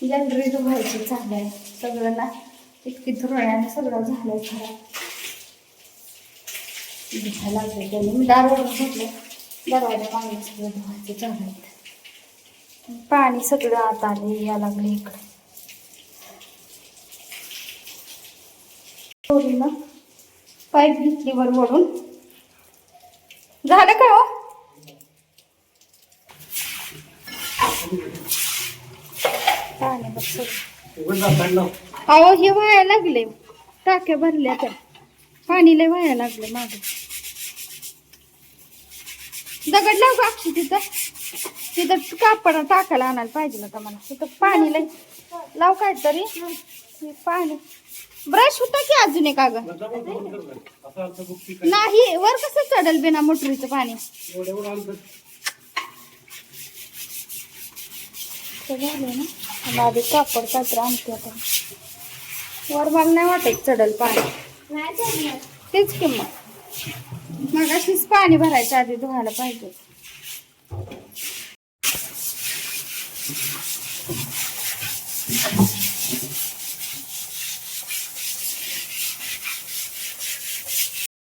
Gallery धुवायची झालंय सगळं ना, इतकी धुरळ्याने सगळं झालंय खराब. धुवायला लागले त्याने, मी दारावरून घेतलं, दरवाजा मागणी सगळं धुवायचं झालंय. पाणी सगळं आत आले या लागले इकडे. ना पाईप घेतली वर वळून. झालं का हो? पाणी बस अहो हे व्हायला लागले, टाक्या भरल्या तर पाणी लय व्हायला लागले मागे. दगड लाव अक्षी तिथं कापड टाकायला आणायला पाहिजे ना मला. तिथं पाणी लय लाव काय तरी पाणी. ब्रश होता की अजून एक? अगं नाही, वर कसं चढल बिना मोटरीचं पाणी? झालं ना आधी कापड कात्र आणते आता. वर मला नाही वाटत चढल पाणी. तेच किंमत मग अशीच पाणी भरायच्या आधी धुवायला पाहिजे.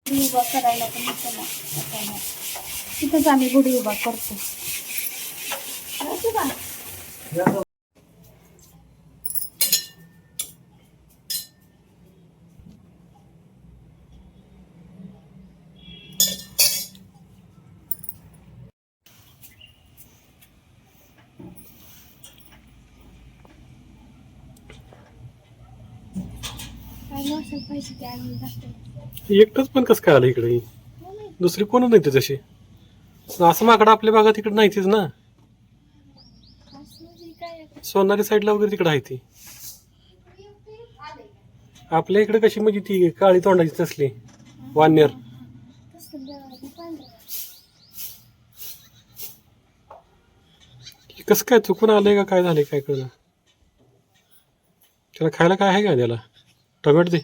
उभा करायला पण तिथंच आम्ही गुढी उभा करतो. एकटच पण कसं काय आलं इकडे? दुसरी कोण नाही ते तशी. असं माकडं आपल्या भागात इकडे नाहीतीच ना. सोनारी साईडला वगैरे तिकडे आहे ती. आपल्या इकडे कशी म्हणजे ती काळी तोंडाची तसली वानेर. कसं काय चुकून आलंय का काय झालंय काय कळलं. त्याला खायला काय आहे का? त्याला टोमॅटो दे.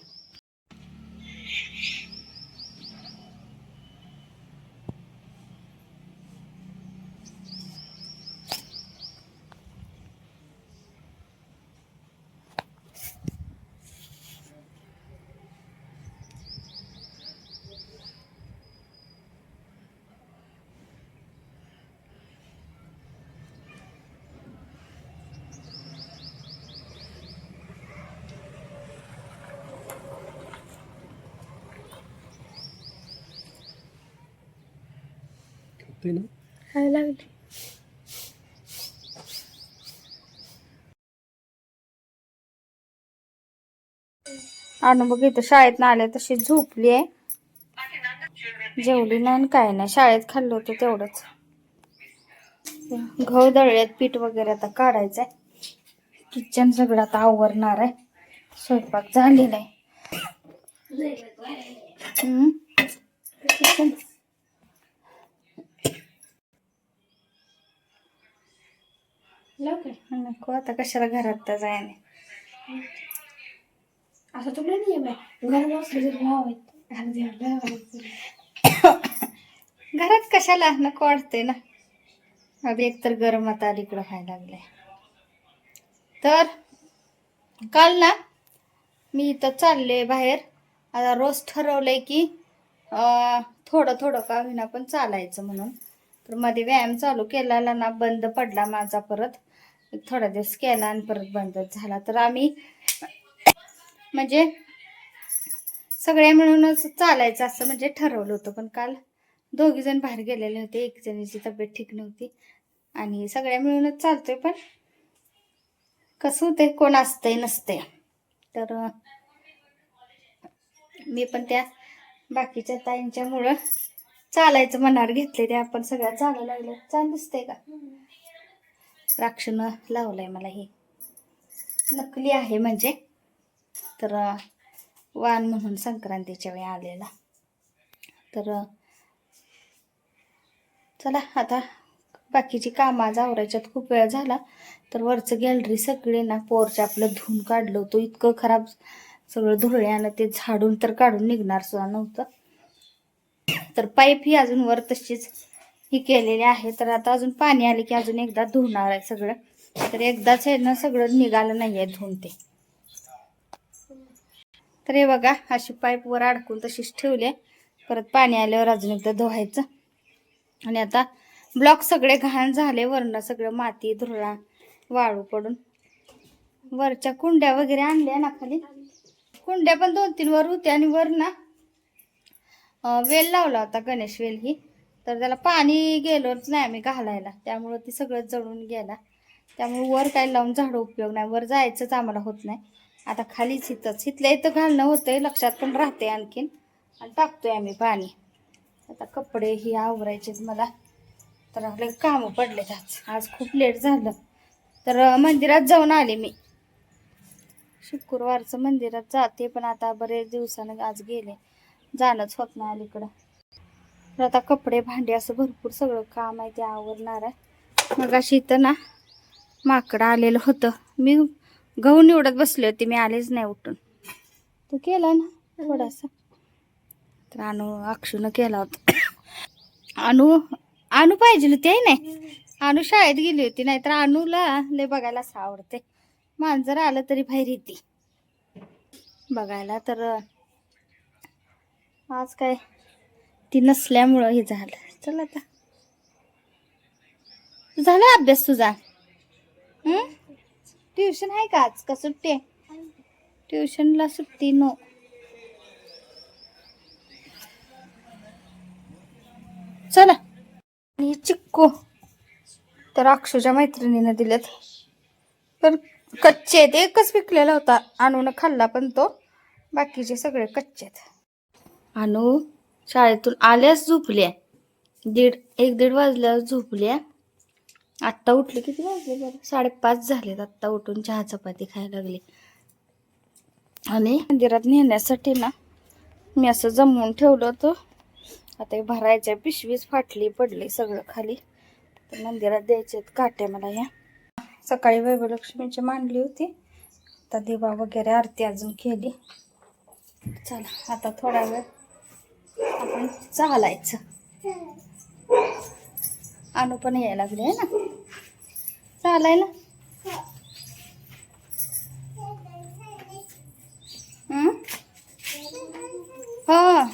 खायला लागली. आणि बघ इथं शाळेत ना आले तशी झोपली आहे. जेवली नाही काय नाही, शाळेत खाल्लं होतं तेवढंच. गहू दळल्यात, पीठ वगैरे आता काढायचंय. किचन सगळं आता आवरणार आहे. स्वयंपाक झालेला आहे. किचन नको आता कशाला घरात तर जायने. असं तुला नाही घरात कशाला नको वाटते ना. अभी एक तर गरम आता अलीकडं व्हायला लागलंय. तर काल ना मी इथं चालले बाहेर. आता रोज ठरवलंय की थोडं थोडं का होईना पण चालायचं म्हणून. तर मध्ये व्यायाम चालू केलेला ना बंद पडला माझा. परत थोडा दिवस केला आणि परत बंदच झाला. तर आम्ही म्हणजे सगळ्या मिळूनच चालायचं असं म्हणजे ठरवलं होतं. पण काल दोघी जण बाहेर गेलेले होते. एक जणीची तब्येत ठीक नव्हती आणि सगळ्या मिळूनच चालतोय. पण कसं होतंय, कोण असतंय नसतंय. तर मी पण त्या बाकीच्या ताईंच्यामुळं चालायचं मनावर घेतले. ते आपण सगळ्या चालायला लागलं. छान दिसतंय का? राक्षनं लावलंय मला. हे नकली आहे म्हणजे. तर वाण म्हणून संक्रांतीच्या वेळी आलेला. तर चला आता बाकीची कामं आज आवरायच्यात. खूप वेळ झाला. तर वरचं गॅलरी सगळे ना पोर्च आपलं धुवून काढलं होतं. इतकं खराब सगळं धुळ्यानं ते झाडून तर काढून निघणार सुद्धा नव्हतं. तर पाईप ही अजून वर तशीच ही केलेली आहे. तर आता अजून पाणी आले की अजून एकदा धुणार आहे सगळं. तर एकदाच आहे ना सगळं निघालं नाही आहे धुवून ते. तर हे बघा अशी पाईप वर अडकून तशीच ठेवली. परत पाणी आल्यावर अजून एकदा धुवायचं. आणि आता ब्लॉक सगळे घाण झाले. वरनं सगळं माती धुळा वाळू पडून. वरच्या कुंड्या वगैरे आणल्या ना खाली. कुंड्या पण 2-3 वर होत्या आणि वर ना वेल लावला होता गणेश वेल ही. तर त्याला पाणी गेलोच नाही आम्ही घालायला, त्यामुळं ती सगळं जळून गेला. त्यामुळे वर काय लावून झाडं उपयोग नाही. वर जायचंच आम्हाला होत नाही. आता खालीच इथल्या इथं घालणं होतंय, लक्षात पण राहते आणखीन. आणि टाकतोय आम्ही पाणी. आता कपडे ही आवरायचेच मला. तर आपले कामं पडले आज खूप लेट झालं. तर मंदिरात जाऊन आले मी. शुक्रवारचं मंदिरात जाते, पण आता बरेच दिवसानं आज गेले, जाणंच होत नाही अलीकडं. तर आता कपडे भांडे असं भरपूर सगळं काम आहे ते आवरणार आहे. मग अशी इथं ना माकडं आलेलं होतं. मी गहू निवडत बसले होते, मी आलेच नाही उठून. तू केला ना थोडासा. तर अक्षूनं केला होता. अनु पाहिजे होती आहे नाही. अनु शाळेत गेली होती, नाहीतर अनुला लय बघायला असं आवडते. मांजर आलं तरी बाहेर येते बघायला. तर आज काय ती नसल्यामुळं हे झालं. चल आता झाला अभ्यास तुझा. ट्युशन आहे का आज का सुट्टी आहे? ट्युशनला सुट्टी नो. चला. आणि चिक्कू तर अक्षूच्या मैत्रिणीनं दिलेत. तर कच्चे आहेत. एकच पिकलेला होता, आणून खाल्ला पण तो. बाकीचे सगळे कच्चे आहेत. अनु शाळेतून आल्यास झोपल्या. 1-1:30 वाजल्यावर झोपल्या. आत्ता उठले. किती वाजले बरं? 5:30 झालेत. आत्ता उठून चहा चपाती खायला लागली. आणि मंदिरात नेण्यासाठी ना मी असं जमवून ठेवलं होतं. आता हे भरायचं. पिशवीच फाटली पडली सगळं खाली. तर मंदिरात द्यायचे काट्या मला या. सकाळी वैभवलक्ष्मीची मांडली होती. आता दिवा वगैरे आरती अजून केली. चला आता थोडा वेळ आपण चालायचं. अनु पण यायला लागले आहे ना चालायला. हा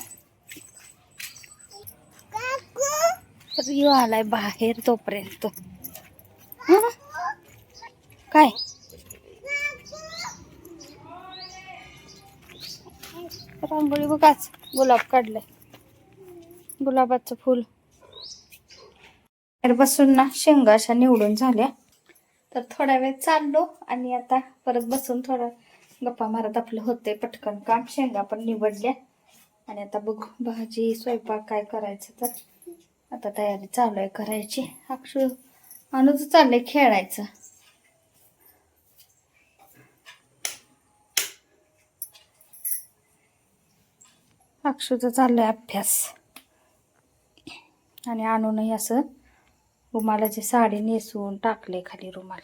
तर येऊ आलाय बाहेर तोपर्यंत. काय रांगोळी बघाच. गुलाब काढलंय, गुलाबाचं फुल. बसून ना शेंगा अशा निवडून झाल्या. तर थोडा वेळ चाललो आणि आता परत बसून थोडं गप्पा मारत आपलं होते पटकन काम. शेंगा पण निवडल्या आणि आता बघू भाजी स्वयंपाक काय करायचं. तर आता तयारी चालू आहे करायची. अक्षू अनुच चाललंय खेळायचं. अक्षूचं चाललंय अभ्यास. आणि आणूनही असं रुमालाची साडी नेसून टाकले खाली रुमाल.